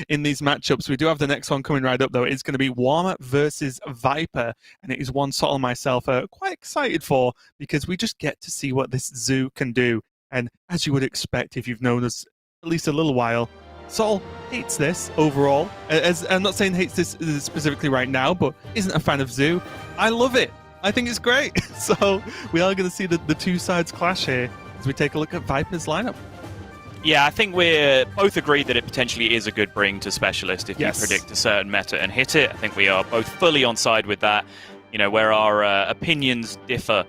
in these matchups. We do have the next one coming right up, though. It's going to be Warma versus Viper, and it is one Sol and myself are quite excited for because we just get to see what this Zoo can do. And as you would expect if you've known us at least a little while, Sol hates this overall. As I'm not saying hates this specifically right now, but isn't a fan of Zoo. I love it. I think it's great. So we are going to see the two sides clash here as we take a look at Viper's lineup. Yeah, I think we're both agreed that it potentially is a good bring to Specialist if you predict a certain meta and hit it. I think we are both fully on side with that. You know, where our opinions differ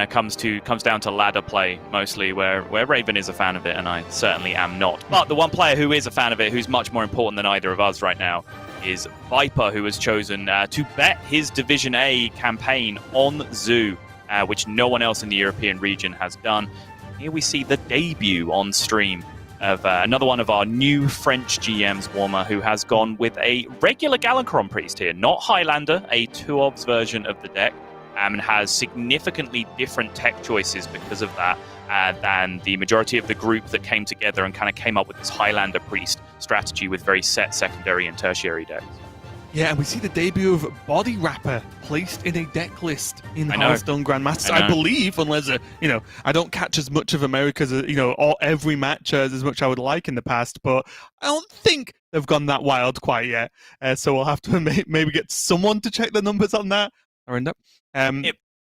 comes down to ladder play mostly, where Raven is a fan of it and I certainly am not. But the one player who is a fan of it, who's much more important than either of us right now, is Viper, who has chosen to bet his Division A campaign on Zoo, which no one else in the European region has done. Here we see the debut on stream of another one of our new French GMs, Warma, who has gone with a regular Galancron Priest here, not Highlander, a 2-obs version of the deck, and has significantly different tech choices because of that than the majority of the group that came together and kind of came up with this Highlander Priest strategy with very set secondary and tertiary decks. Yeah, and we see the debut of Body Wrapper placed in a deck list in Hearthstone Grandmasters. I believe, unless I don't catch as much of America's, every match as much I would like in the past, but I don't think they've gone that wild quite yet. So we'll have to maybe get someone to check the numbers on that.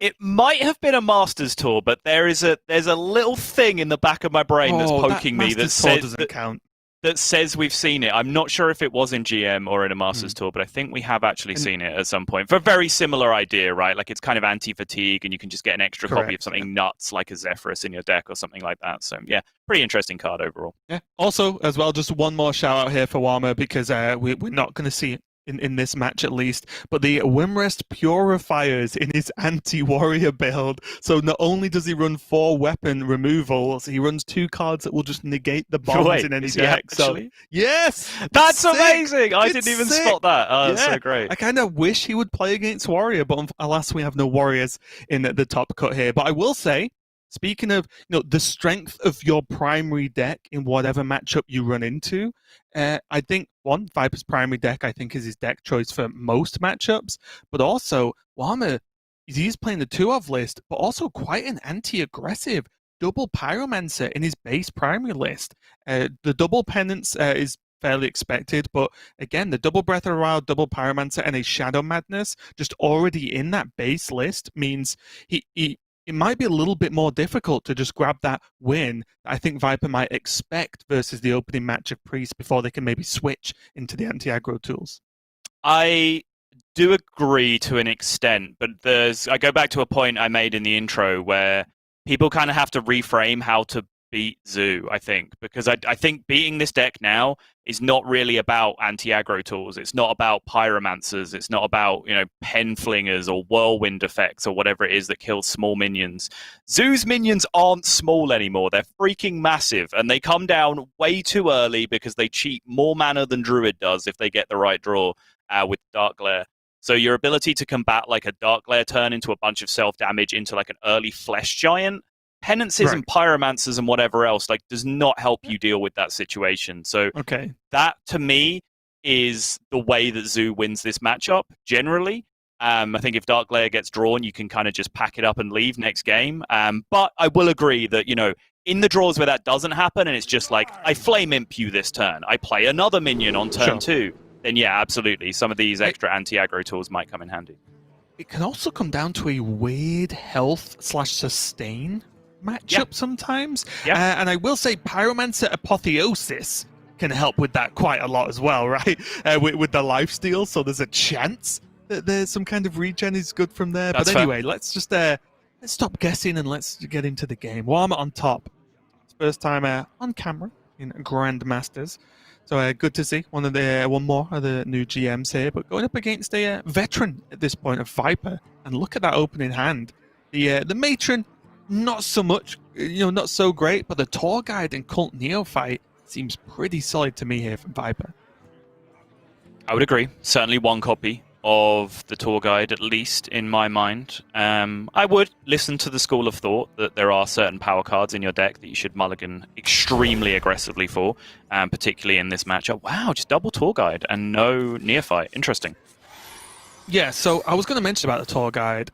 It might have been a Masters tour, but there's a little thing in the back of my brain that's poking me that says doesn't count. That says we've seen it. I'm not sure if it was in GM or in a Masters tour, but I think we have actually seen it at some point. For a very similar idea, right? Like it's kind of anti-fatigue and you can just get an extra copy of something nuts like a Zephyrus in your deck or something like that. So yeah, pretty interesting card overall. Yeah. Also, as well, just one more shout out here for Warma because we're not going to see it in this match at least, but the Wimrest Purifiers in his anti-warrior build. So not only does he run 4 weapon removals, he runs 2 cards that will just negate the bombs in any deck. So yes! That's amazing! I didn't even spot that. Oh, that's so great. I kind of wish he would play against Warrior, but alas, we have no Warriors in the top cut here. But I will say, speaking of the strength of your primary deck in whatever matchup you run into, I think Viper's primary deck I think is his deck choice for most matchups, but also Warma, he's playing the 2-of list, but also quite an anti-aggressive double Pyromancer in his base primary list. The double Penance is fairly expected, but again, the double Breath of the Wild, double Pyromancer, and a Shadow Madness just already in that base list means it might be a little bit more difficult to just grab that win I think Viper might expect versus the opening match of Priest before they can maybe switch into the anti-aggro tools. I do agree to an extent, but I go back to a point I made in the intro where people kind of have to reframe how to beat Zoo, I think, because I think beating this deck now is not really about anti-aggro tools. It's not about pyromancers. It's not about, pen flingers or whirlwind effects or whatever it is that kills small minions. Zoo's minions aren't small anymore. They're freaking massive, and they come down way too early because they cheat more mana than Druid does if they get the right draw with Dark Glare. So your ability to combat like a Dark Glare turn into a bunch of self-damage into like an early Flesh Giant, penances and pyromancers and whatever else does not help you deal with that situation. So that to me is the way that Zoo wins this matchup generally. I think if Dark Glare gets drawn, you can kind of just pack it up and leave next game. But I will agree that, in the draws where that doesn't happen and it's just like, I Flame Imp you this turn, I play another minion on turn 2, then yeah, absolutely. Some of these extra anti-aggro tools might come in handy. It can also come down to a weird health/sustain matchup sometimes. And I will say Pyromancer Apotheosis can help with that quite a lot as well, right? With the lifesteal, so there's a chance that there's some kind of regen is good from there. But anyway, let's just let's stop guessing and let's get into the game. Warma on top. It's first time on camera in Grandmasters. So good to see one more of the new GMs here, but going up against a veteran at this point of Viper. And look at that opening hand. The Matron, not so much, not so great, but the Tour Guide and Cult Neophyte seems pretty solid to me here from Viper. I would agree. Certainly one copy. of the tour guide, at least in my mind. I would listen to the school of thought that there are certain power cards in your deck that you should mulligan extremely aggressively for, particularly in this matchup. Wow, just double tour guide and no neophyte. Interesting. Yeah, so I was going to mention about the tour guide.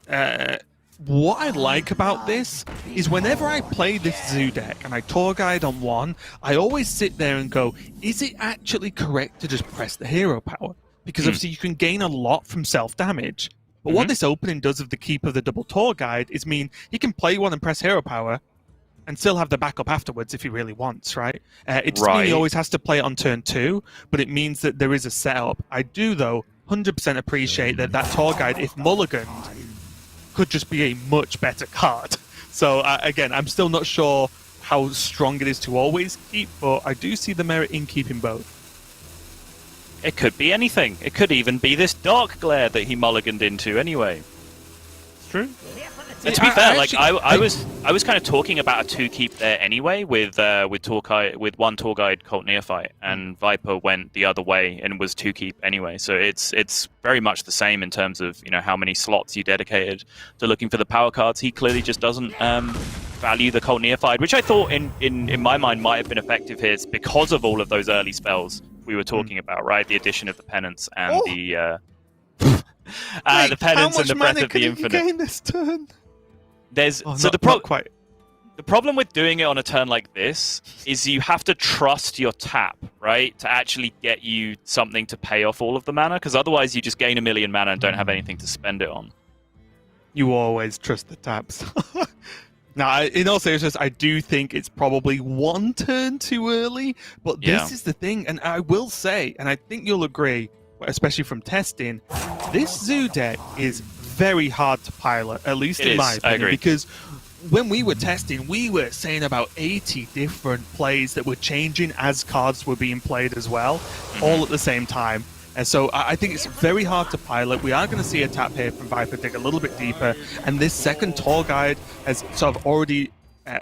What I like about this is whenever I play this zoo deck and I tour guide on one, I always sit there and go, is it actually correct to just press the hero power? Because obviously you can gain a lot from self-damage. But what this opening does of the keep of the double tour guide is mean he can play one and press hero power and still have the backup afterwards if he really wants, right? It doesn't mean he always has to play it on turn 2, but it means that there is a setup. I do, though, 100% appreciate that tour guide, if mulliganed, could just be a much better card. So, again, I'm still not sure how strong it is to always keep, but I do see the merit in keeping both. It could be anything. It could even be this Dark Glare that he mulliganed into anyway. It's true. And to be fair, I was kind of talking about a 2-keep there anyway with one tour guide Cult Neophyte, and Viper went the other way and was 2-keep anyway. So it's very much the same in terms of how many slots you dedicated to looking for the power cards. He clearly just doesn't value the Cult Neophyte, which I thought in my mind might have been effective here because of all of those early spells we were talking about, right? The addition of the penance and the penance and the breath of the infinite. Gain this turn? The problem with doing it on a turn like this is you have to trust your tap, right, to actually get you something to pay off all of the mana, because otherwise you just gain a million mana and don't have anything to spend it on. You always trust the taps. Now, in all seriousness, I do think it's probably one turn too early, but this is the thing, and I will say, and I think you'll agree, especially from testing, this zoo deck is very hard to pilot, at least in my opinion, because when we were testing, we were saying about 80 different plays that were changing as cards were being played as well, all at the same time. And so I think it's very hard to pilot. We are going to see a tap here from Viper dig a little bit deeper, and this second tour guide has sort of already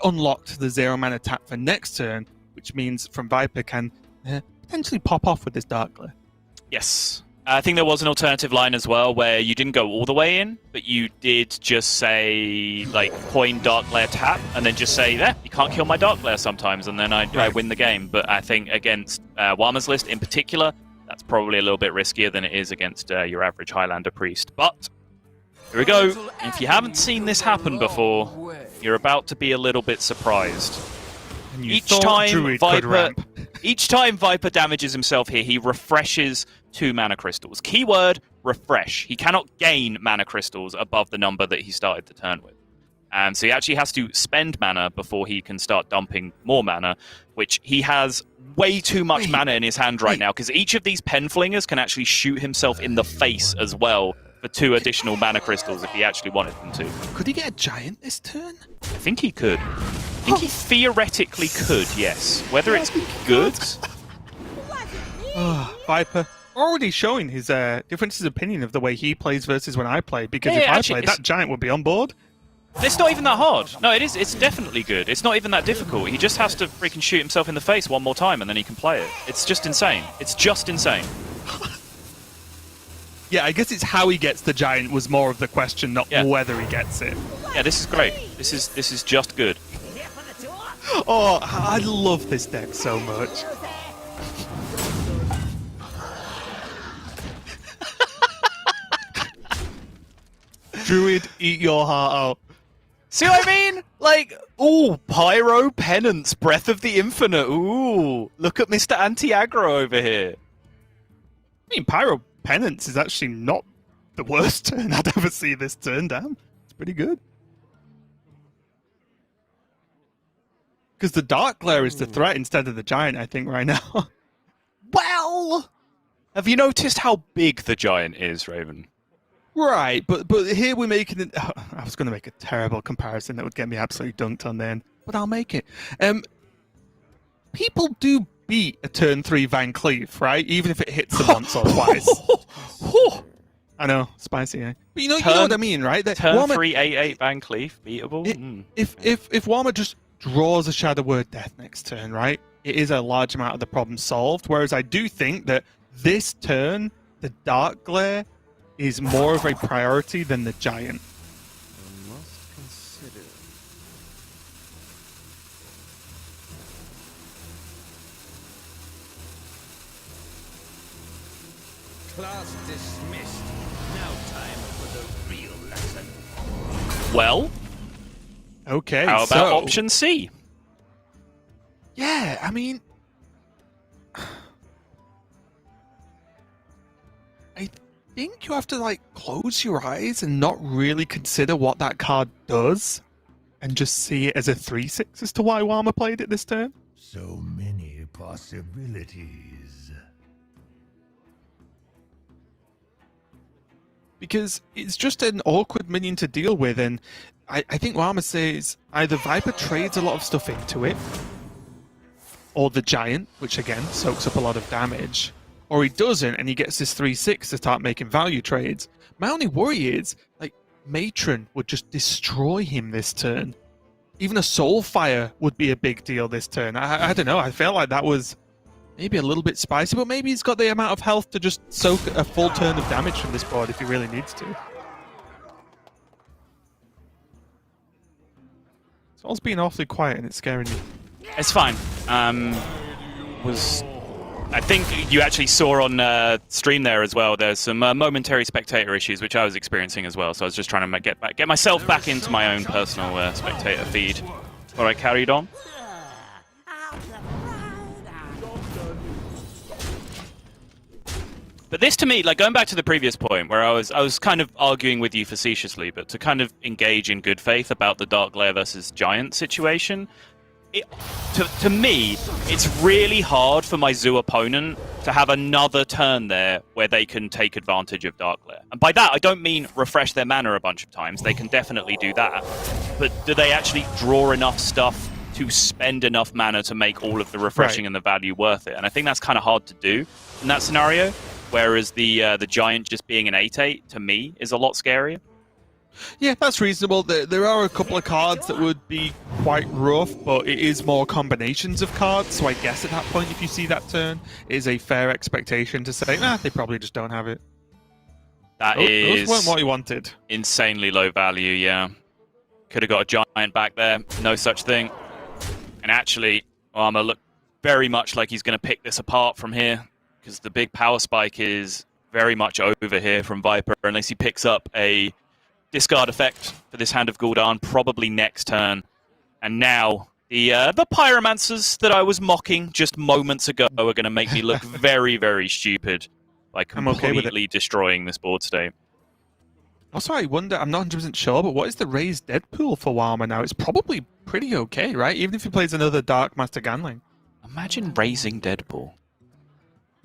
unlocked the 0 mana tap for next turn, which means from Viper can potentially pop off with this Dark Glare. Yes. I think there was an alternative line as well where you didn't go all the way in, but you did just say, like, coin Dark Glare tap, and then just say, you can't kill my Dark Glare sometimes, and then I win the game. But I think against Warma's list in particular, that's probably a little bit riskier than it is against your average Highlander Priest. But here we go. If you haven't seen this happen before, you're about to be a little bit surprised. Each time Viper damages himself here, he refreshes 2 mana crystals. Keyword, refresh. He cannot gain mana crystals above the number that he started the turn with. So he actually has to spend mana before he can start dumping more mana, which he has way too much mana in his hand right now, because each of these pen flingers can actually shoot himself in the face as well for 2 additional mana crystals if he actually wanted them to. Could he get a giant this turn? I think he could. I think he theoretically could, yes. Whether it's good... Viper already showing his differences of opinion of the way he plays versus when I play, because if I played, that giant would be on board. It's not even that hard. No, it is. It's definitely good. It's not even that difficult. He just has to freaking shoot himself in the face one more time and then he can play it. It's just insane. It's just insane. Yeah, I guess it's how he gets the giant was more of the question, not whether he gets it. Yeah, this is great. This is just good. Oh, I love this deck so much. Druid, eat your heart out. See what I mean? Like, ooh, Pyro Penance, Breath of the Infinite. Ooh, look at Mr. Anti-Aggro over here. I mean, Pyro Penance is actually not the worst turn I'd ever see this turn down. It's pretty good. Because the Dark Glare is the threat instead of the Giant, I think, right now. Well, have you noticed how big the Giant is, Raven? Right, but here we're making it... I was going to make a terrible comparison that would get me absolutely dunked on then, but I'll make it. People do beat a turn 3 Van Cleef, right? Even if it hits them once or twice. I know, spicy, eh? But you know what I mean, right? Turn Warma, 3 8/8 Van Cleef, beatable. If Warma just draws a Shadow Word Death next turn, right? It is a large amount of the problem solved. Whereas I do think that this turn, the Dark Glare is more of a priority than the giant. I must consider. Class dismissed. Now time for the real lesson. Well, Okay, how about so, option C? Yeah, I mean, I think you have to like close your eyes and not really consider what that card does, and just see it as a 3/6 as to why Warma played it this turn. So many possibilities. Because it's just an awkward minion to deal with, and I think Warma says either Viper trades a lot of stuff into it, or the giant, which again soaks up a lot of damage, or he doesn't and he gets this 3/6 to start making value trades. My only worry is, like, Matron would just destroy him this turn. Even a Soulfire would be a big deal this turn. I don't know, I felt like that was maybe a little bit spicy, but maybe he's got the amount of health to just soak a full turn of damage from this board if he really needs to. It's all being awfully quiet and it's scaring you. It's fine. I think you actually saw on stream there as well. There's some momentary spectator issues, which I was experiencing as well. So I was just trying to get myself back into my own personal spectator feed before I carried on. But this, to me, like going back to the previous point where I was kind of arguing with you facetiously, but to kind of engage in good faith about the Dark Lair versus Giant situation, to me, it's really hard for my Zoo opponent to have another turn there where they can take advantage of Dark Lair. And by that, I don't mean refresh their mana a bunch of times. They can definitely do that. But do they actually draw enough stuff to spend enough mana to make all of the refreshing and the value worth it? And I think that's kind of hard to do in that scenario. Whereas the giant just being an 8/8 to me is a lot scarier. Yeah, that's reasonable. There are a couple of cards that would be quite rough, but it is more combinations of cards. So I guess at that point, if you see that turn, it is a fair expectation to say, they probably just don't have it. Those weren't what you wanted. Insanely low value, yeah. Could have got a giant back there. No such thing. And actually, Warma looked very much like he's going to pick this apart from here, because the big power spike is very much over here from Viper, unless he picks up a discard effect for this Hand of Gul'dan, probably next turn. And now the Pyromancers that I was mocking just moments ago are going to make me look very, very stupid by completely destroying this board state. Also, I wonder, I'm not 100% sure, but what is the raised Deadpool for Warma now? It's probably pretty okay, right? Even if he plays another Dark Master Ganling. Imagine raising Deadpool.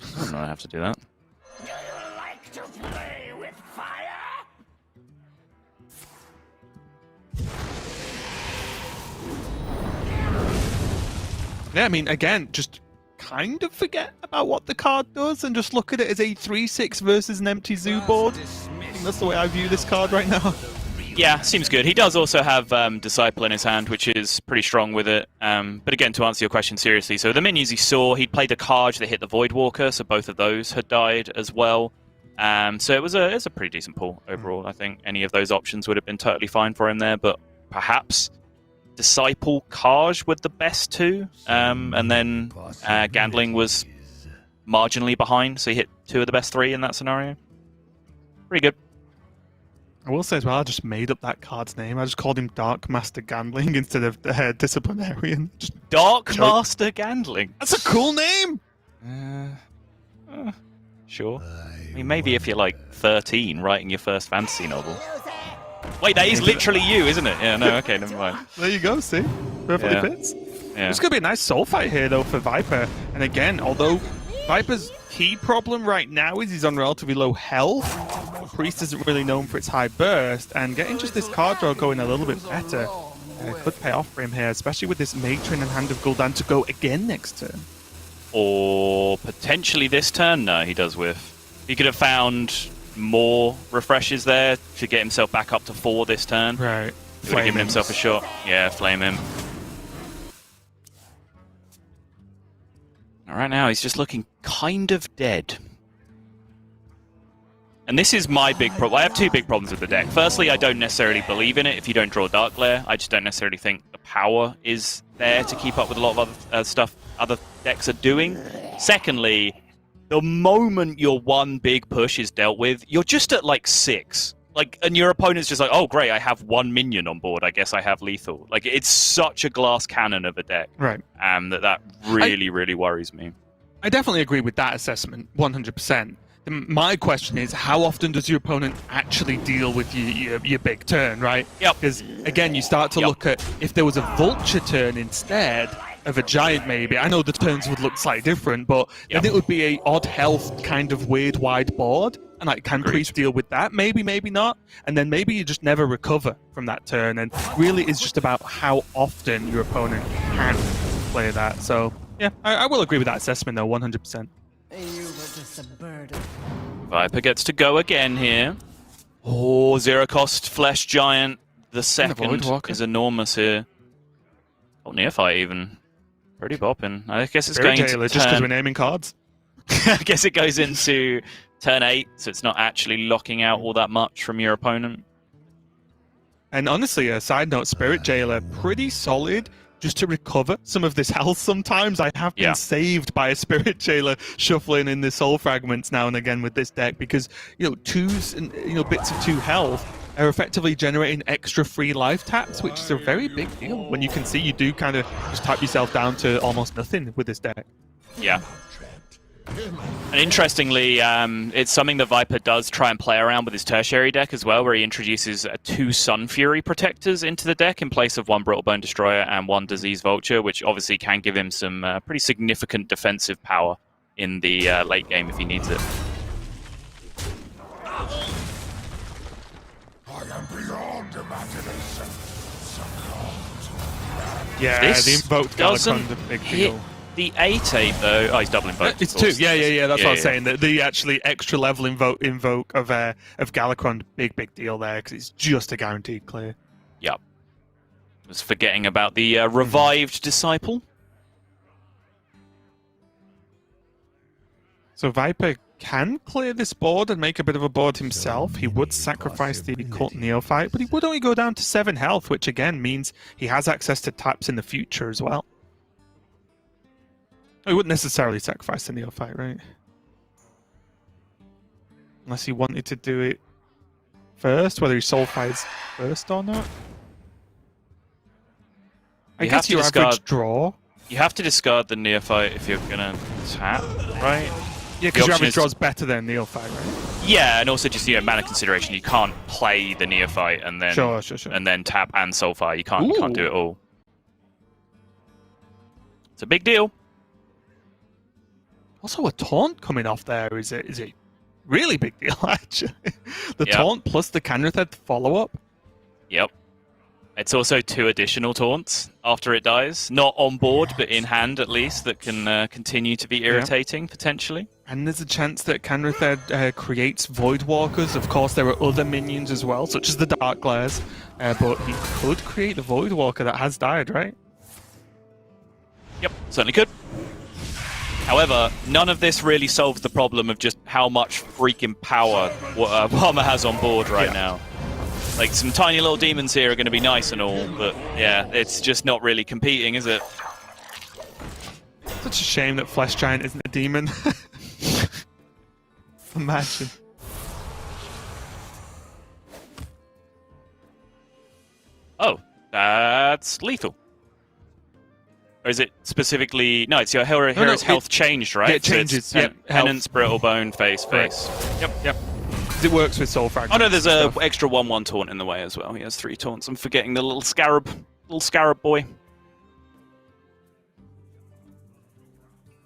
I don't know I have to do that. Do you like to play with fire? Yeah, I mean, again, just kind of forget about what the card does and just look at it as a 3/6 versus an empty Zoo board. I think that's the way I view this card right now. Yeah, seems good. He does also have Disciple in his hand, which is pretty strong with it. But again, to answer your question seriously, so the minions he saw, he'd played a Karj that hit the Voidwalker, so both of those had died as well. So it was a pretty decent pull overall. I think any of those options would have been totally fine for him there, but perhaps Disciple Karj were the best two, and then Gandling was marginally behind, so he hit two of the best three in that scenario. Pretty good. I will say as well, I just made up that card's name. I just called him Dark Master Gandling instead of Disciplinarian. Just Dark Master Gandling. That's a cool name! Sure. I mean, maybe if you're like 13 writing your first fantasy novel. Wait, that is literally you, isn't it? Yeah, no, okay, never mind. There you go, see? Perfectly fits. Yeah. It's going to be a nice soul fight here, though, for Viper. And again, although Viper's key problem right now is he's on relatively low health, Priest isn't really known for its high burst, and getting just this card draw going a little bit better could pay off for him here, especially with this Matron and Hand of Gul'dan to go again next turn. Or potentially this turn, no, he does whiff. He could have found more refreshes there to get himself back up to 4 this turn. Right. He would have given himself a shot. Yeah, flame him. Right now, he's just looking kind of dead. And this is my big problem. I have two big problems with the deck. Firstly, I don't necessarily believe in it if you don't draw Dark Glare. I just don't necessarily think the power is there to keep up with a lot of other stuff other decks are doing. Secondly, the moment your one big push is dealt with, you're just at like 6. Like, and your opponent's just like, oh great, I have 1 minion on board. I guess I have lethal. Like, it's such a glass cannon of a deck. Right. That really worries me. I definitely agree with that assessment, 100%. My question is, how often does your opponent actually deal with your big turn, right? Yep. Because, again, you start to look at, if there was a vulture turn instead of a giant, maybe, I know the turns would look slightly different, but then it would be a odd health kind of weird wide board, and like, can Priest deal with that? Maybe, maybe not. And then maybe you just never recover from that turn, and really it's just about how often your opponent can play that. So, yeah, I will agree with that assessment, though, 100%. You were just a burden. Viper gets to go again here. Oh, zero cost Flesh Giant. The second is enormous here. Oh, Neophyte even. Pretty bopping. I guess it's going into just because we're naming cards. I guess it goes into turn 8, so it's not actually locking out all that much from your opponent. And honestly, a side note, Spirit Jailer, pretty solid just to recover some of this health sometimes. I have been saved by a Spirit Jailer shuffling in the soul fragments now and again with this deck because, you know, 2s and, you know, bits of 2 health are effectively generating extra free life taps, which is a very big deal when you can see you do kind of just tap yourself down to almost nothing with this deck. Yeah. And interestingly, it's something that Viper does try and play around with his tertiary deck as well, where he introduces 2 Sun Fury Protectors into the deck in place of 1 Brittlebone Destroyer and 1 Disease Vulture, which obviously can give him some pretty significant defensive power in the late game if he needs it. I am beyond imagination. Yeah, This the invoked doesn't Galacron's a big hit deal. the 8/8 though. Oh, he's double invoked. It's 2. Yeah. That's what I was saying. The actually extra level invoke of Galacron, big deal there because it's just a guaranteed clear. Yep. Was forgetting about the revived disciple. So Viper can clear this board and make a bit of a board himself. He would sacrifice the Cult Neophyte, but he would only go down to 7 health, which again means he has access to taps in the future as well. He wouldn't necessarily sacrifice the Neophyte, right? Unless he wanted to do it first, whether he soul fights first or not. I guess your average draw. You have to discard the Neophyte if you're gonna tap, right? Yeah, because your average draw is better than Neophyte, right? Yeah, and also just mana consideration. You can't play the Neophyte and then sure. and then tap and Soulfire. You can't do it all. It's a big deal. Also, a taunt coming off there is a really big deal, actually. The taunt plus the Canritheth follow-up. Yep. It's also 2 additional taunts after it dies. Not on board, but in hand at least, that can continue to be irritating, potentially. And there's a chance that Canritheth creates Voidwalkers. Of course, there are other minions as well, such as the Dark Glares. But he could create the Voidwalker that has died, right? Yep, certainly could. However, none of this really solves the problem of just how much freaking power Warma has on board right now. Like, some tiny little demons here are going to be nice and all, but yeah, it's just not really competing, is it? Such a shame that Flesh Giant isn't a demon. Imagine. Oh, that's lethal. Or is it specifically... No, it's your hero's health changed, right? Yeah, it changes. So Penance, Brittlebone, face. Yep. It works with soul fragments. Oh no, there's a extra 1/1 taunt in the way as well. He has 3 taunts. I'm forgetting the little scarab boy.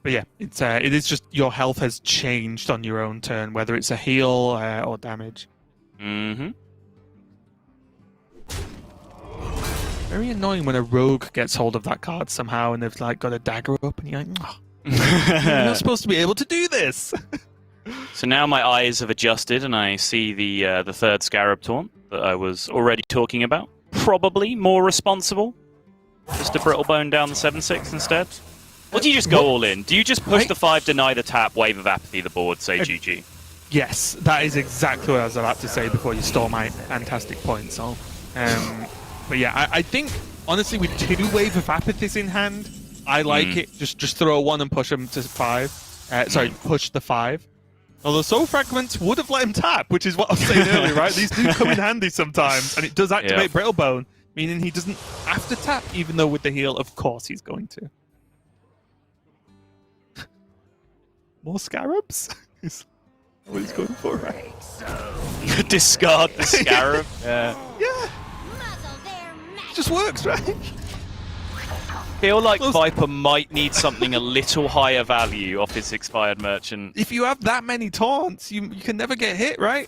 But yeah, it is just your health has changed on your own turn, whether it's a heal or damage. Mm-hmm. Very annoying when a rogue gets hold of that card somehow and they've like got a dagger up and you're like, oh, you're not supposed to be able to do this. So now my eyes have adjusted and I see the 3rd Scarab Taunt that I was already talking about. Probably more responsible. Just a Brittlebone down the 7/6 instead. Or do you just go all in? Do you just push the 5, deny the tap, Wave of Apathy the board, say GG? Yes, that is exactly what I was about to say before you stole my fantastic point, so. But yeah, I think, honestly, with 2 Wave of Apathies in hand, I like it. Just throw 1 and push him to 5. Sorry, push the 5. Although Soul Fragments would have let him tap, which is what I was saying earlier, right? These do come in handy sometimes, and it does activate Brittlebone, meaning he doesn't have to tap, even though with the heal, of course, he's going to. More Scarabs? Is what he's going for, right? Discard the Scarab. Yeah, just works, right? Feel like Viper might need something a little higher value off his expired merchant. If you have that many taunts, you can never get hit, right?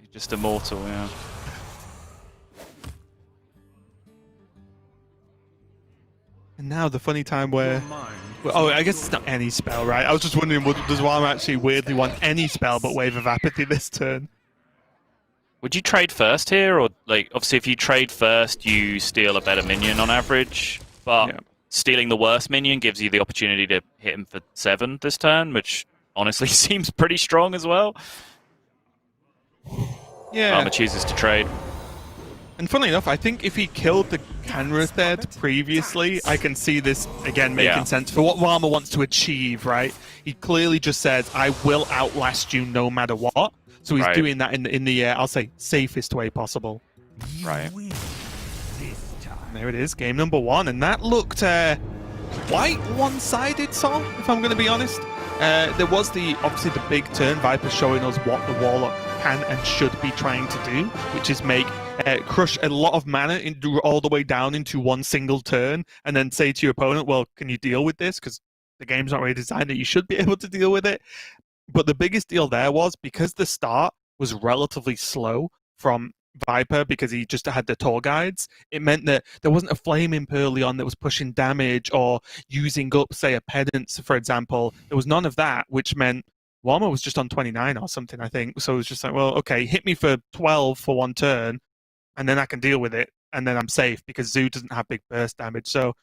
He's just immortal, yeah. And now the funny time where... Oh, I guess it's not any spell, right? I was just wondering, does Warma actually weirdly want any spell but Wave of Apathy this turn? Would you trade first here? Or, like, obviously if you trade first, you steal a better minion on average. But stealing the worst minion gives you the opportunity to hit him for 7 this turn, which honestly seems pretty strong as well. Yeah. Armor chooses to trade. And funnily enough, I think if he killed the Canrathed previously, I can see this, again, making sense for what Warma wants to achieve, right? He clearly just says, I will outlast you no matter what. So he's doing that in the I'll say, safest way possible. Right. And there it is, game number 1. And that looked quite one-sided, Sol, if I'm going to be honest. There was obviously the big turn, Viper showing us what the Warlock can and should be trying to do, which is crush a lot of mana all the way down into one single turn, and then say to your opponent, well, can you deal with this? Because the game's not really designed that you should be able to deal with it. But the biggest deal there was, because the start was relatively slow from Viper, because he just had the tour guides, it meant that there wasn't a Flame Imp early on that was pushing damage or using up, say, a Penance, for example. There was none of that, which meant Warma was just on 29 or something, I think. So it was just like, well, okay, hit me for 12 for 1 turn, and then I can deal with it, and then I'm safe, because Zoo doesn't have big burst damage. So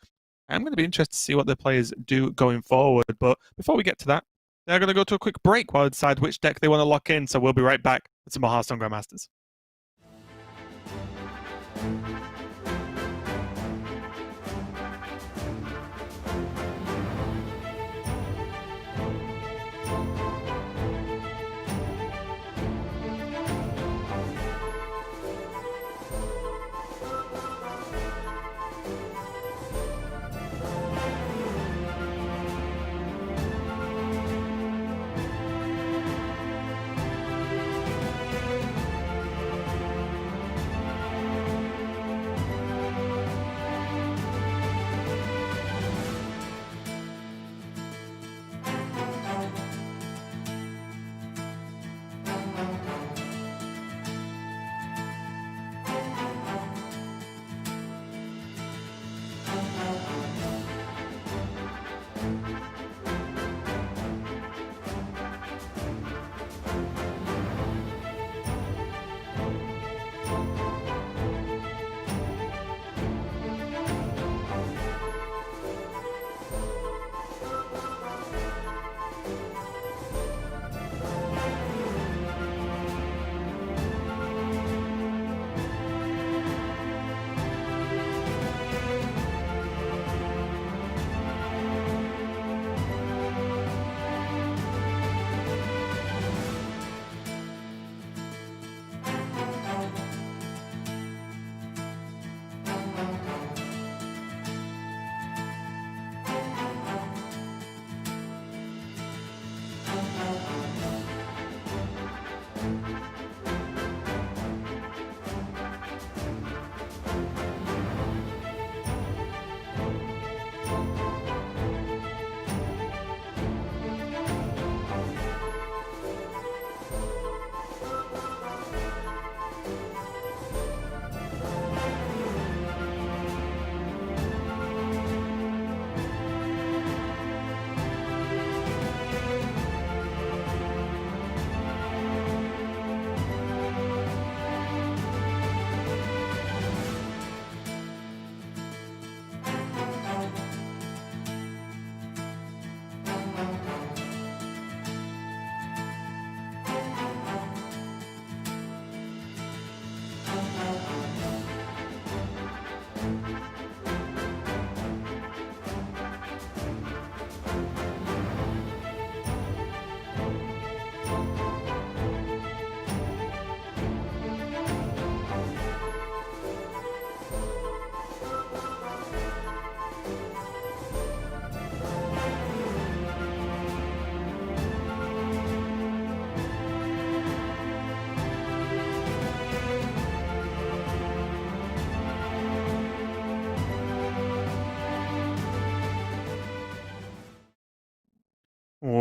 I'm going to be interested to see what the players do going forward. But before we get to that, they're going to go to a quick break while they decide which deck they want to lock in. So we'll be right back with some more Hearthstone Grandmasters.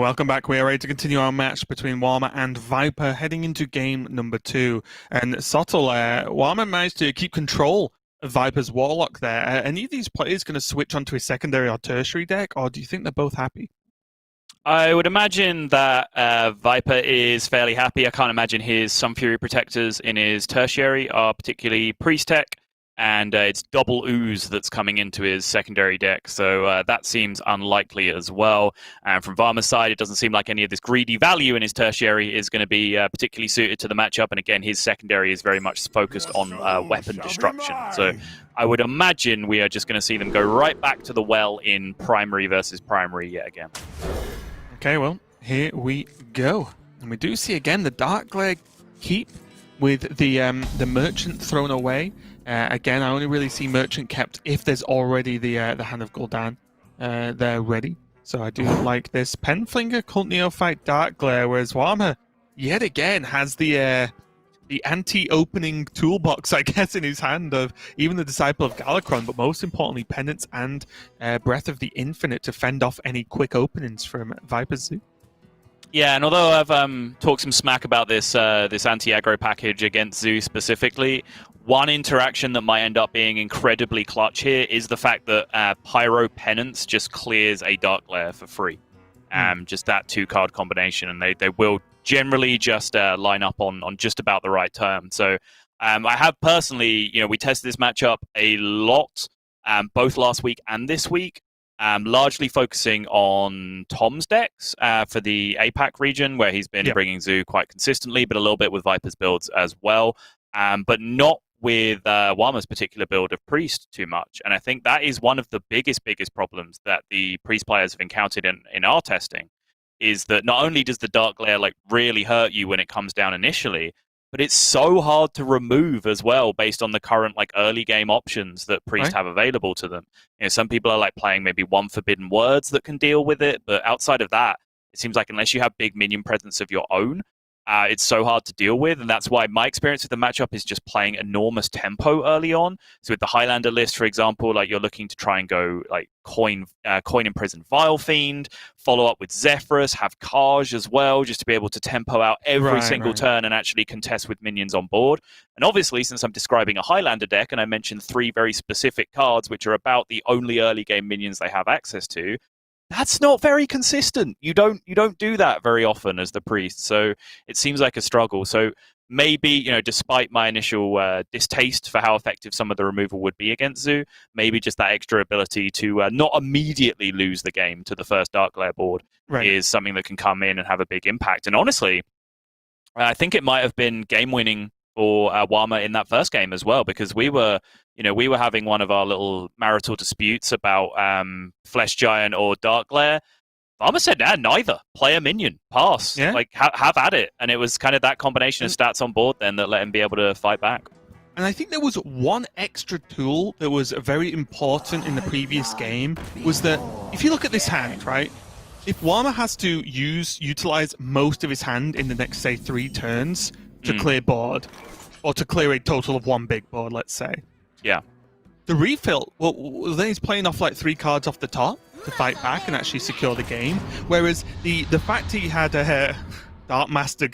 welcome back. We are ready to continue our match between Warma and Viper, heading into game number 2. And Sottle, Warma managed to keep control of Viper's Warlock there. Are any of these players going to switch onto a secondary or tertiary deck, or do you think they're both happy? I would imagine that Viper is fairly happy. I can't imagine his Sun Fury Protectors in his tertiary are particularly Priest tech, and it's double Ooze that's coming into his secondary deck, so that seems unlikely as well. And from Varma's side, it doesn't seem like any of this greedy value in his tertiary is going to be particularly suited to the matchup, and again, his secondary is very much focused on weapon destruction. So I would imagine we are just going to see them go right back to the well in primary versus primary yet again. Okay, well, here we go. And we do see again the Dark Glare keep with the Merchant thrown away. Again, I only really see Merchant kept if there's already the Hand of Gul'dan there ready. So I do like this. Penflinger, Cult Neophyte, Dark Glare, whereas Warma, yet again, has the anti-opening toolbox, I guess, in his hand of even the Disciple of Galakron, but most importantly, Penance and Breath of the Infinite to fend off any quick openings from Viper's Zoo. Yeah, and although I've talked some smack about this this anti-aggro package against Zoo specifically, one interaction that might end up being incredibly clutch here is the fact that Pyro Penance just clears a Dark Glare for free. Just that 2-card combination, and they will generally just line up on just about the right turn. So I have personally, we tested this matchup a lot, both last week and this week, largely focusing on Tom's decks for the APAC region, where he's been bringing Zoo quite consistently, but a little bit with Viper's builds as well, but not with Warma's particular build of Priest too much. And I think that is one of the biggest problems that the Priest players have encountered in our testing, is that not only does the Dark Glare really hurt you when it comes down initially, but it's so hard to remove as well based on the current early game options that Priest have available to them. Some people are playing maybe 1 Forbidden Words that can deal with it, but outside of that, it seems like unless you have big minion presence of your own, it's so hard to deal with, and that's why my experience with the matchup is just playing enormous tempo early on. So with the Highlander list, for example, you're looking to try and go Coin Imprison Vile Fiend, follow up with Zephyrus, have Kaj as well, just to be able to tempo out every single turn and actually contest with minions on board. And obviously, since I'm describing a Highlander deck, and I mentioned 3 very specific cards, which are about the only early game minions they have access to, that's not very consistent. You don't do that very often as the Priest, so it seems like a struggle. So maybe, despite my initial distaste for how effective some of the removal would be against Zoo, maybe just that extra ability to not immediately lose the game to the first Dark Glare board is something that can come in and have a big impact. And honestly, I think it might have been game-winning for Warma in that first game as well, because we were having one of our little marital disputes about Flesh Giant or Dark Glare. Warma said, neither. Play a minion. Pass. Yeah. Have at it. And it was kind of that combination of stats on board then that let him be able to fight back. And I think there was one extra tool that was very important in the previous game, was that if you look at this hand, right? If Warma has to utilize most of his hand in the next, say, 3 turns to clear board, or to clear a total of 1 big board, let's say. Yeah. The refill, well, then he's playing off 3 cards off the top to fight back and actually secure the game. Whereas the fact he had a Dark Master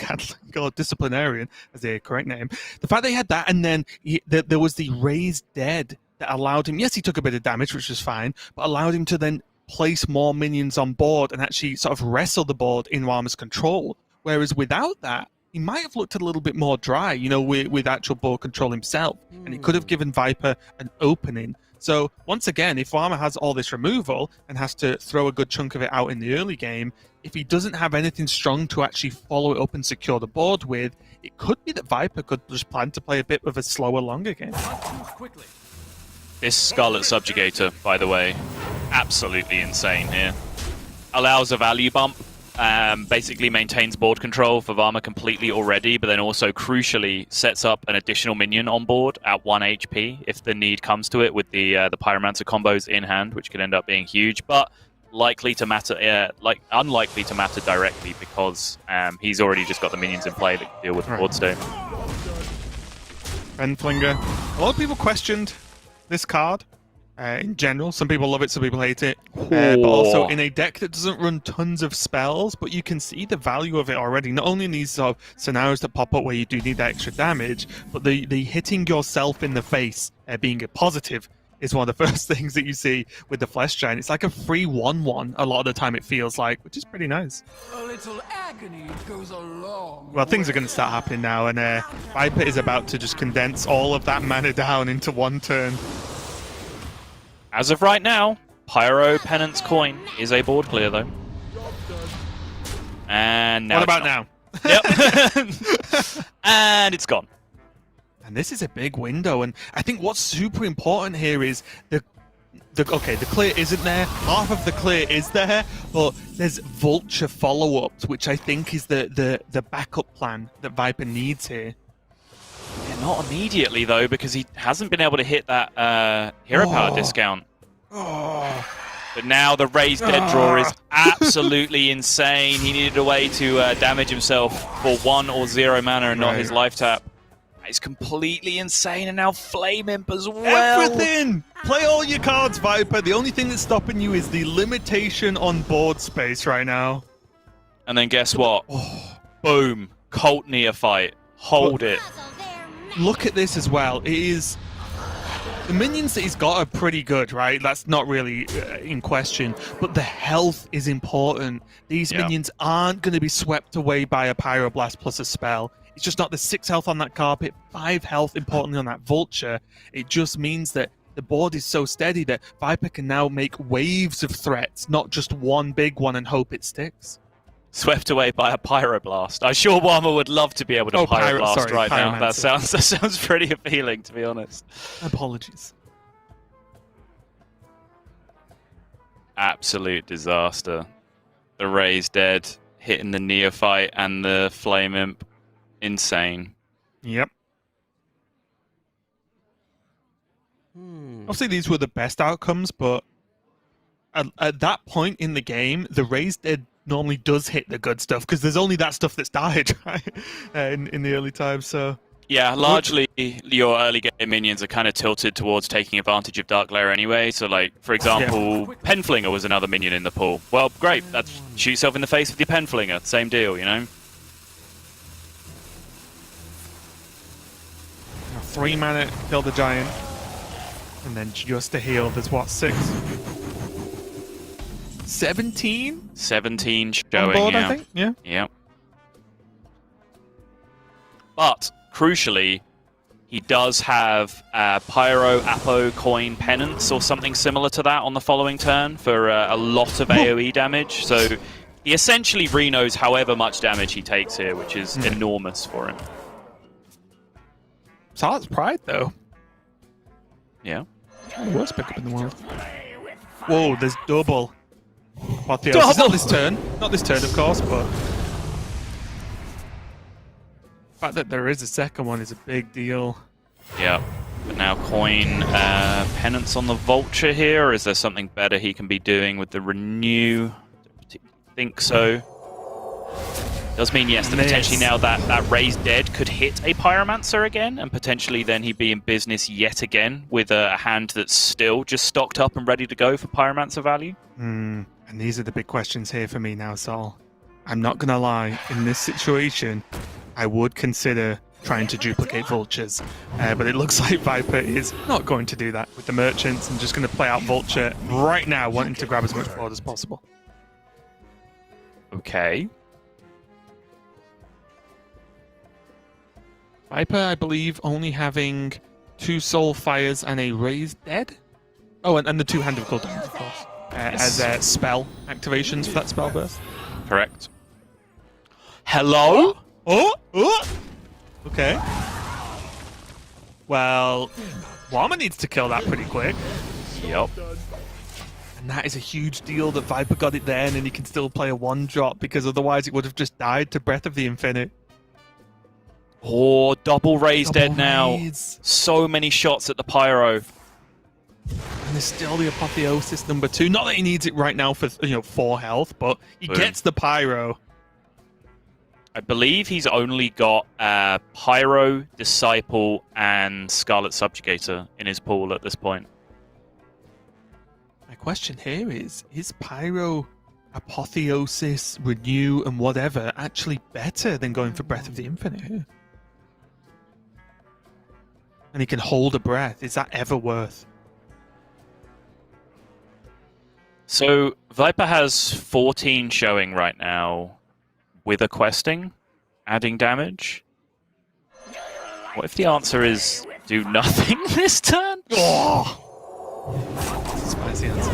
Disciplinarian, as the correct name, the fact that he had that, and then there was the Raised Dead that allowed him, yes, he took a bit of damage, which was fine, but allowed him to then place more minions on board and actually sort of wrestle the board in Warma's control. Whereas without that, he might have looked a little bit more dry, with actual board control himself. And it could have given Viper an opening. So, once again, if Warma has all this removal and has to throw a good chunk of it out in the early game, if he doesn't have anything strong to actually follow it up and secure the board with, it could be that Viper could just plan to play a bit of a slower, longer game. This Scarlet Subjugator, by the way, absolutely insane here. Allows a value bump. Basically maintains board control for Warma completely already, but then also crucially sets up an additional minion on board at 1 HP if the need comes to it with the Pyromancer combos in hand, which could end up being huge, but unlikely to matter directly because he's already just got the minions in play that can deal with the board state. Penflinger. A lot of people questioned this card. in general. Some people love it, some people hate it. But also in a deck that doesn't run tons of spells, but you can see the value of it already. Not only in these sort of scenarios that pop up where you do need that extra damage, but the hitting yourself in the face being a positive is one of the first things that you see with the Flesh Giant. It's like a free 1/1 a lot of the time, it feels like, which is pretty nice. A little agony goes a long Well, things are going to start happening now, and Viper is about to just condense all of that mana down into one turn. As of right now, Pyro Penance Coin is a board clear, though. And now What about now? Yep. And it's gone. And this is a big window, and I think what's super important here is the clear isn't there. Half of the clear is there, but there's Vulture follow-ups, which I think is the backup plan that Viper needs here. Yeah, not immediately, though, because he hasn't been able to hit that hero power discount. Oh. But now the raised dead draw is absolutely insane. He needed a way to damage himself for 1 or 0 mana and not his life tap. It's completely insane, and now Flame Imp as well. Everything! Play all your cards, Viper. The only thing that's stopping you is the limitation on board space right now. And then guess what? Boom. Cult Neophyte. Hold it. Look at this as well. It is... The minions that he's got are pretty good, right? That's not really in question. But the health is important. These minions aren't going to be swept away by a Pyroblast plus a spell. It's just not the 6 health on that carpet, 5 health, importantly, on that Vulture. It just means that the board is so steady that Viper can now make waves of threats, not just one big one and hope it sticks. Swept away by a Pyroblast. I'm sure Warma would love to be able to Pyroblast right now. That sounds pretty appealing, to be honest. Apologies. Absolute disaster. The Raised Dead hitting the Neophyte and the Flame Imp. Insane. Yep. Obviously, these were the best outcomes, but at that point in the game, the Raised Dead normally does hit the good stuff, because there's only that stuff that's died, right? In the early times, so... Yeah, largely your early game minions are kind of tilted towards taking advantage of Dark Lair anyway, so like, for example, Penflinger was another minion in the pool. Well, great, that's shoot yourself in the face with your Penflinger, same deal, you know? 3 mana, kill the giant. And then just to heal, there's what, 6? 17? 17 showing, on board, yeah. I think? Yeah. Yeah. But, crucially, he does have Pyro, Apo, Coin, Penance, or something similar to that on the following turn for a lot of AoE damage. So he essentially re-knows however much damage he takes here, which is enormous for him. Solid's Pride, though. Yeah. The worst pickup in the world. Whoa, there's double. Apotheosis. Not this turn. Not this turn, of course, but... The fact that there is a second one is a big deal. Yeah. But now Coin, Penance on the Vulture here, or is there something better he can be doing with the Renew? Don't particularly think so. Does mean, yes, that potentially now that Raised Dead could hit a Pyromancer again, and potentially then he'd be in business yet again with a hand that's still just stocked up and ready to go for Pyromancer value. And these are the big questions here for me now, Sol. I'm not going to lie, in this situation, I would consider trying to duplicate Vultures, but it looks like Viper is not going to do that with the Merchants and just going to play out Vulture right now, wanting to grab as much board as possible. Okay. Viper, I believe, only having 2 Soul Fires and a Raised Dead. Oh, and the 2 Hand of Cooldowns, of course, as spell activations for that spell burst. Correct. Hello? Oh! Okay. Well, Warma needs to kill that pretty quick. Yep. And that is a huge deal that Viper got it there, and then he can still play a 1-drop, because otherwise it would have just died to Breath of the Infinite. Oh, double Raised Dead now. Raise. So many shots at the Pyro. And there's still the Apotheosis number 2. Not that he needs it right now for 4 health, but he gets the Pyro. I believe he's only got Pyro, Disciple, and Scarlet Subjugator in his pool at this point. My question here is Pyro, Apotheosis, Renew, and whatever actually better than going for Breath of the Infinite here? And he can hold a breath. Is that ever worth? So Viper has 14 showing right now with a questing, adding damage. What if the answer is do nothing this turn? Oh! Spicy answer.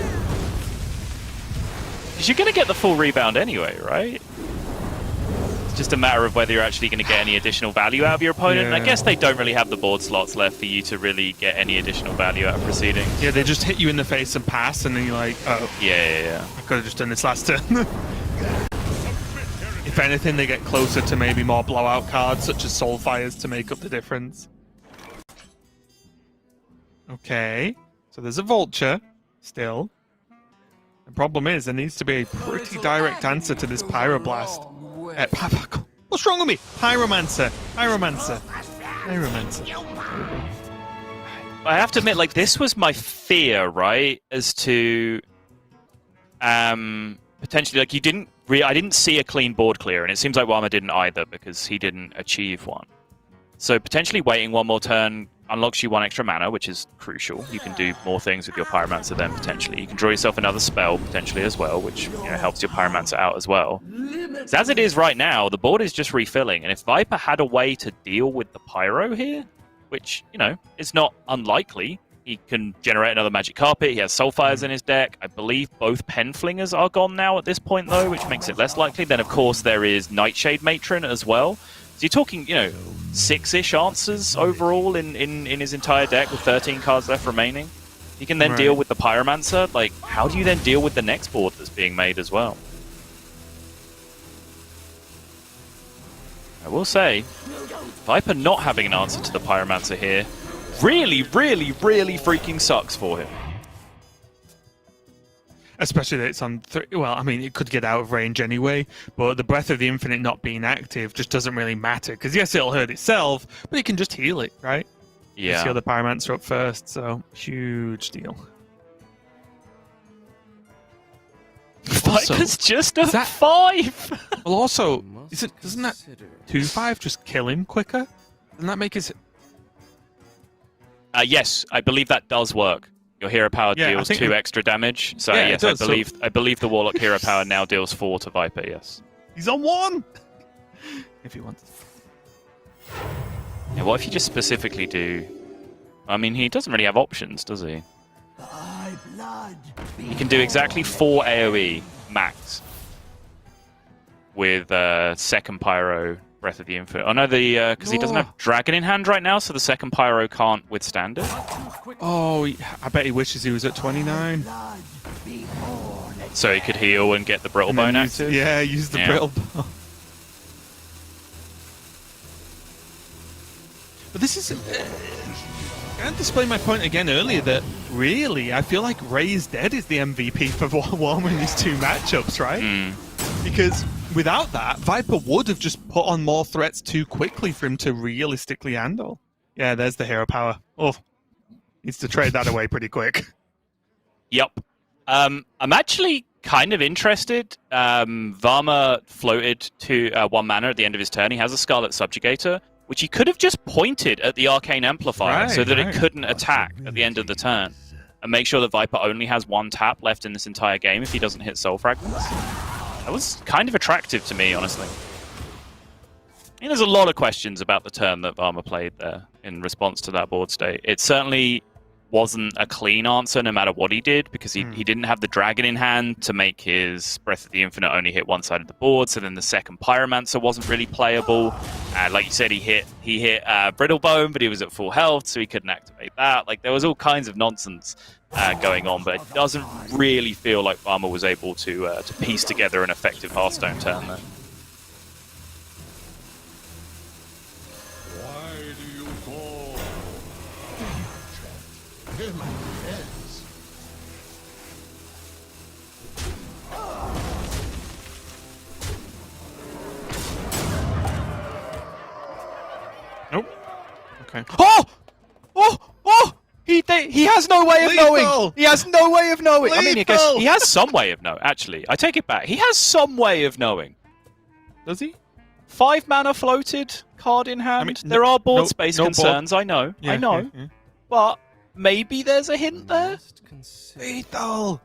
Because you're going to get the full rebound anyway, right? It's just a matter of whether you're actually going to get any additional value out of your opponent. Yeah. I guess they don't really have the board slots left for you to really get any additional value out of proceeding. Yeah, they just hit you in the face and pass, and then you're like, oh, Yeah. I could have just done this last turn. If anything, they get closer to maybe more blowout cards, such as Soulfires, to make up the difference. Okay, so there's a Vulture, still. The problem is, there needs to be a pretty direct answer to this Pyroblast. What's wrong with me? Pyromancer. I have to admit, like, this was my fear, right? As to potentially, like, I didn't see a clean board clear, and it seems like Warma didn't either because he didn't achieve one. So potentially waiting one more turn unlocks you one extra mana, which is crucial. You can do more things with your Pyromancer then, potentially. You can draw yourself another spell, potentially, as well, which helps your Pyromancer out as well. So as it is right now, the board is just refilling, and if Viper had a way to deal with the Pyro here, which, is not unlikely, he can generate another Magic Carpet, he has Soulfires in his deck. I believe both Penflingers are gone now at this point, though, which makes it less likely. Then, of course, there is Nightshade Matron as well. So you're talking, 6-ish answers overall in his entire deck with 13 cards left remaining. He can then deal with the Pyromancer. Like, how do you then deal with the next board that's being made as well? I will say, Viper not having an answer to the Pyromancer here really, really, really freaking sucks for him. Especially that it's on... well, I mean, it could get out of range anyway, but the Breath of the Infinite not being active just doesn't really matter, because yes, it'll hurt itself, but it can just heal it, right? Yeah. Just heal the Pyromancer up first, so huge deal. Viper's just a 5! Well, also, doesn't that 2/5 just kill him quicker? Doesn't that make his... Yes, I believe that does work. Your hero power deals 2 extra damage. So yes, does, I believe the Warlock hero power now deals 4 to Viper, yes. He's on 1! If he wants. Yeah, what if you just specifically do... I mean, he doesn't really have options, does he? He can do exactly 4 AoE max with second Pyro, Breath of the Infinite. Oh no, because he doesn't have Dragon in hand right now, so the second Pyro can't withstand it. Oh, I bet he wishes he was at 29. So he could heal and get the Brittle Bone active? Yeah, use the Brittle Bone. But this is... I display my point again earlier that really, I feel like Ray's Dead is the MVP for Warma in these 2 matchups, right? Because without that, Viper would have just put on more threats too quickly for him to realistically handle. Yeah, there's the hero power. Oh, needs to trade that away pretty quick. Yep. I'm actually kind of interested. Warma floated to 1 mana at the end of his turn. He has a Scarlet Subjugator, which he could have just pointed at the Arcane Amplifier so that it couldn't attack at the end of the turn. And make sure that Viper only has 1 tap left in this entire game if he doesn't hit Soul Fragments. That was kind of attractive to me, honestly. I mean, there's a lot of questions about the turn that Warma played there in response to that board state. It certainly wasn't a clean answer no matter what he did, because he didn't have the Dragon in hand to make his Breath of the Infinite only hit one side of the board, so then the second Pyromancer wasn't really playable. Like you said, he hit Brittle Bone, but he was at full health, so he couldn't activate that. Like, there was all kinds of nonsense going on, but it doesn't really feel like Warma was able to piece together an effective Hearthstone turn there. Why do you call? Hear my defense. Nope. Okay. Oh! He has no way of knowing. Lethal! He has no way of knowing. I mean, I guess Lethal! he has some way of knowing. Actually, I take it back. He has some way of knowing. Does he? 5 mana floated, card in hand. I mean, there are board no- space no board- concerns. I know. Yeah, I know. yeah. But maybe there's a hint there. Must consider. Lethal!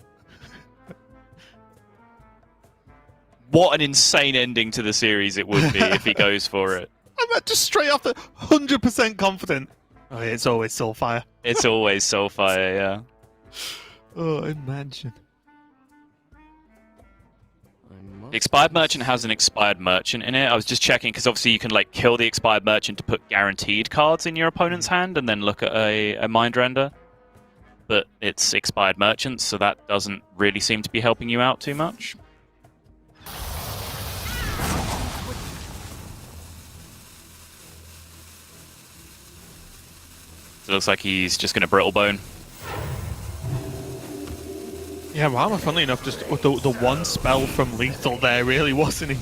What an insane ending to the series it would be if he goes for it. I'm just straight off the 100% confident. Oh, yeah, it's always Soulfire. It's always Soulfire, yeah. Oh, imagine. The expired merchant has an expired merchant in it. I was just checking because obviously you can like kill the expired merchant to put guaranteed cards in your opponent's hand and then look at a mind render. But it's expired merchants, so that doesn't really seem to be helping you out too much. So it looks like he's just going to Brittlebone. Yeah, Warma, funnily enough, just with the one spell from Lethal there, really, wasn't he?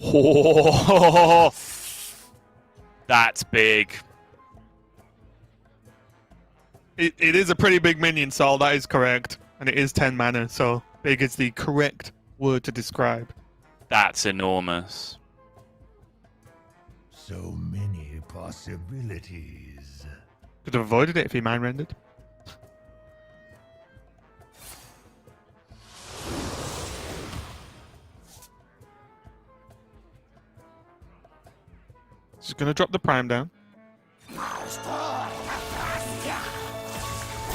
Oh, that's big. It is a pretty big minion, Saul, that is correct. And it is 10 mana, so big is the correct word to describe. That's enormous. So many possibilities. Could have avoided it if he mind rendered. Just gonna drop the prime down.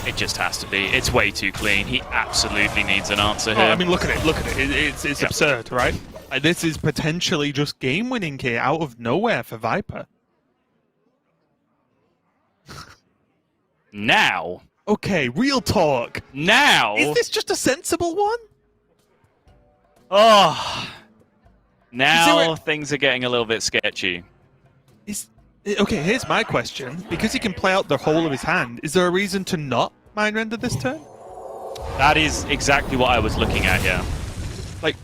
It just has to be. It's way too clean. He absolutely needs an answer here. Oh, I mean, look at it. Look at it. It's absurd, right? This is potentially just game winning here out of nowhere for Viper. Now. Okay, real talk. Now. Is this just a sensible one? Oh. Now where- things are getting a little bit sketchy. Okay, here's my question. Because he can play out the whole of his hand, is there a reason to not mind render this turn? That is exactly what I was looking at, yeah. Like,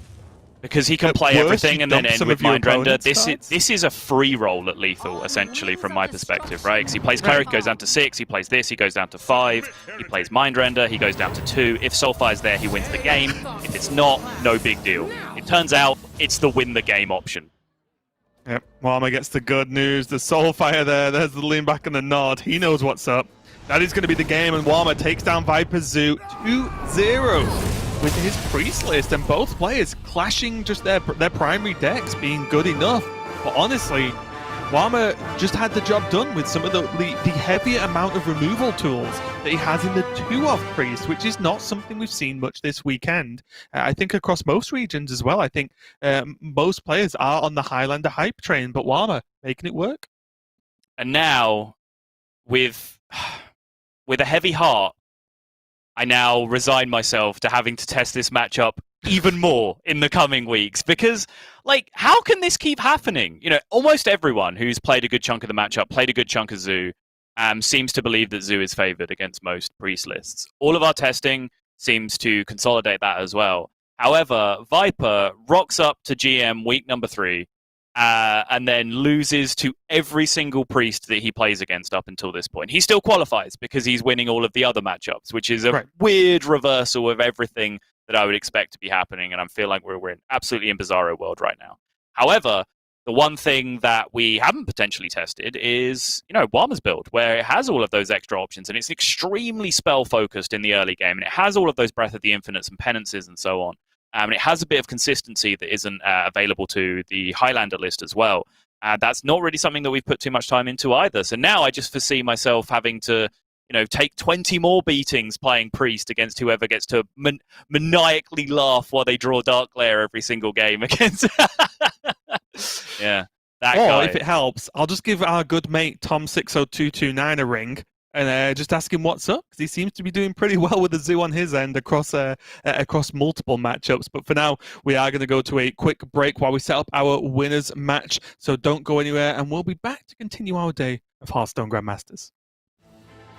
because he can at play worst, everything you and then dump end some with of your mind render. opponent's cards? This is a free roll at lethal, essentially, from my perspective, right? Because he plays cleric, goes down to 6. He plays this, he goes down to 5. He plays mind render, he goes down to 2. If Soulfire's there, he wins the game. If it's not, no big deal. It turns out it's the win the game option. Yep, Warma gets the good news. The Soulfire there. There's the lean back and the nod. He knows what's up. That is going to be the game, and Warma takes down Viper Zoo 2-0 with his priest list, and both players clashing just their primary decks being good enough. But honestly, Warma just had the job done with some of the heavier amount of removal tools that he has in the 2-off priest, which is not something we've seen much this weekend. I think across most regions as well. I think most players are on the Highlander hype train, but Warma making it work. And now, with a heavy heart, I now resign myself to having to test this matchup even more in the coming weeks, because like, how can this keep happening? You know, almost everyone who's played a good chunk of the matchup, played a good chunk of Zoo, seems to believe that Zoo is favored against most priest lists. All of our testing seems to consolidate that as well. However, Viper rocks up to GM week number 3 and then loses to every single priest that he plays against up until this point. He still qualifies because he's winning all of the other matchups, which is a weird reversal of everything that I would expect to be happening, and I feel like we're absolutely in bizarro world right now. However, the one thing that we haven't potentially tested is, you know, Warma's build, where it has all of those extra options, and it's extremely spell-focused in the early game, and it has all of those Breath of the Infinites and penances and so on. And it has a bit of consistency that isn't available to the Highlander list as well. That's not really something that we've put too much time into either. So now I just foresee myself having to, you know, take 20 more beatings playing Priest against whoever gets to maniacally laugh while they draw Dark Lair every single game against. Yeah, that guy. If it helps, I'll just give our good mate Tom60229 a ring and just ask him what's up, because he seems to be doing pretty well with the Zoo on his end across multiple matchups. But for now, we are going to go to a quick break while we set up our winners match. So don't go anywhere, and we'll be back to continue our day of Hearthstone Grandmasters.